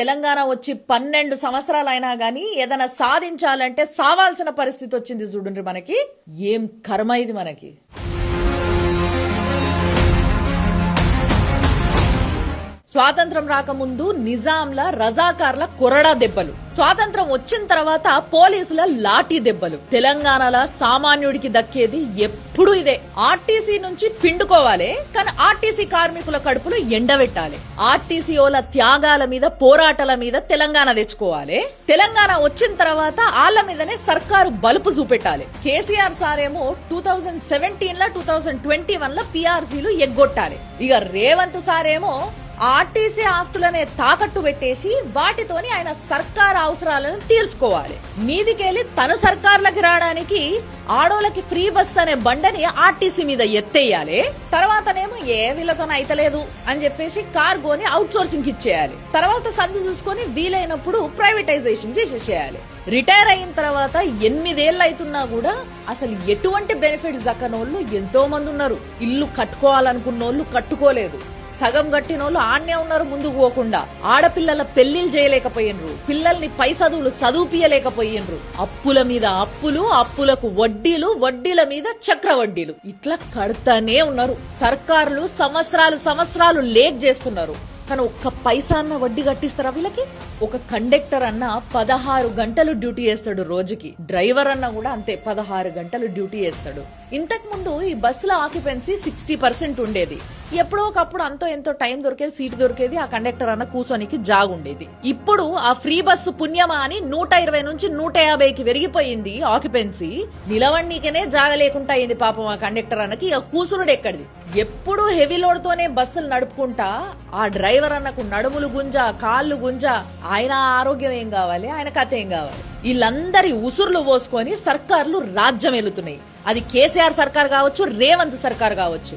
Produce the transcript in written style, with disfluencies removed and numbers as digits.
తెలంగాణ వచ్చి 12 సంవత్సరాలైనా గానీ ఏదైనా సాధించాలంటే సావాల్సిన పరిస్థితి వచ్చింది చూడండి. మనకి ఏం కర్మ ఇది మనకి. స్వాతంత్రం రాకముందు నిజాంల రజాకార్ల కొరడా దెబ్బలు, స్వాతంత్రం వచ్చిన తర్వాత పోలీసుల లాఠీ దెబ్బలు. తెలంగాణలో సామాన్యుడికి దక్కేది ఎప్పుడు ఇదే. ఆర్టీసీ నుంచి పిండుకోవాలి, కానీ ఆర్టీసీ కార్మికుల కడుపులో ఎండబెట్టాలి. ఆర్టీసీల త్యాగాల మీద, పోరాటాల మీద తెలంగాణ తెచ్చుకోవాలి. తెలంగాణ వచ్చిన తర్వాత ఆళ్ల మీదనే సర్కారు బలుపు చూపెట్టాలి. కేసీఆర్ సారేమో 2017 2021 పిఆర్సీలు ఎగ్గొట్టాలి. ఇక రేవంత్ సారేమో ఆర్టీసీ ఆస్తులనే తాకట్టు పెట్టేసి వాటితోని ఆయన సర్కార్ అవసరాలను తీర్చుకోవాలి. మీదికెళ్లి తన సర్కార్లకి రావడానికి ఆడోళ్ళకి ఫ్రీ బస్ అనే బండని ఆర్టీసీ మీద ఎత్తేయాలి. తర్వాతనేమో వీళ్ళతో అయితలేదు అని చెప్పేసి కార్గోని అవుట్ సోర్సింగ్ ఇచ్చేయాలి. తర్వాత సంధి చూసుకొని వీలైనప్పుడు ప్రైవేటైజేషన్ చేసేసేయాలి. రిటైర్ అయిన తర్వాత 8 ఏళ్ళు అవుతున్నా కూడా అసలు ఎటువంటి బెనిఫిట్స్ దక్కనోళ్ళు ఎంతో మంది ఉన్నారు. ఇల్లు కట్టుకోవాలనుకున్నోళ్ళు కట్టుకోలేదు, సగం కట్టినోళ్ళు ఆడనే ఉన్నారు ముందుకు పోకుండా. ఆడపిల్లల పెళ్లిళ్ళు చేయలేకపోయినరు, పిల్లల్ని పై చదువులు చదువుపియలేకపోయినరు. అప్పుల మీద అప్పులు, అప్పులకు వడ్డీలు, వడ్డీల మీద చక్ర వడ్డీలు, ఇట్లా కడతానే ఉన్నారు. సర్కారులు సంవత్సరాలు లేట్ చేస్తున్నారు, కానీ ఒక్క పైసా అన్న వడ్డీ కట్టిస్తారా వీళ్ళకి? ఒక కండక్టర్ అన్న 16 గంటలు డ్యూటీ చేస్తాడు రోజుకి. డ్రైవర్ అన్న కూడా అంతే 16 గంటలు డ్యూటీ చేస్తాడు. ఇంతకు ముందు ఈ బస్సుల ఆక్యుపెన్సీ 60% ఉండేది. ఎప్పుడో ఒకప్పుడు అంతో ఎంతో టైం దొరికేది, సీటు దొరికేది, ఆ కండక్టర్ అన్న కూర్చోనికి జాగుండేది. ఇప్పుడు ఆ ఫ్రీ బస్సు పుణ్యమా అని 120 నుంచి 150కి పెరిగిపోయింది ఆక్యుపెన్సీ. నిలవన్నీకనే జాగ లేకుండా అయింది పాపం ఆ కండక్టర్ అన్నకి. ఇక కూసురుడు ఎక్కడిది? ఎప్పుడు హెవీ లోడ్ తోనే బస్సులు నడుపుకుంటా ఆ డ్రైవర్ అన్నకు నడుములు గుంజ, కాళ్ళు గుంజ. ఆయన ఆరోగ్యం ఏం కావాలి, ఆయన కథ ఏం కావాలి? వీళ్ళందరి ఉసుర్లు పోసుకొని సర్కార్లు రాజ్యం వెళుతున్నాయి. అది కేసీఆర్ సర్కార్ కావచ్చు, రేవంత్ సర్కార్ కావచ్చు.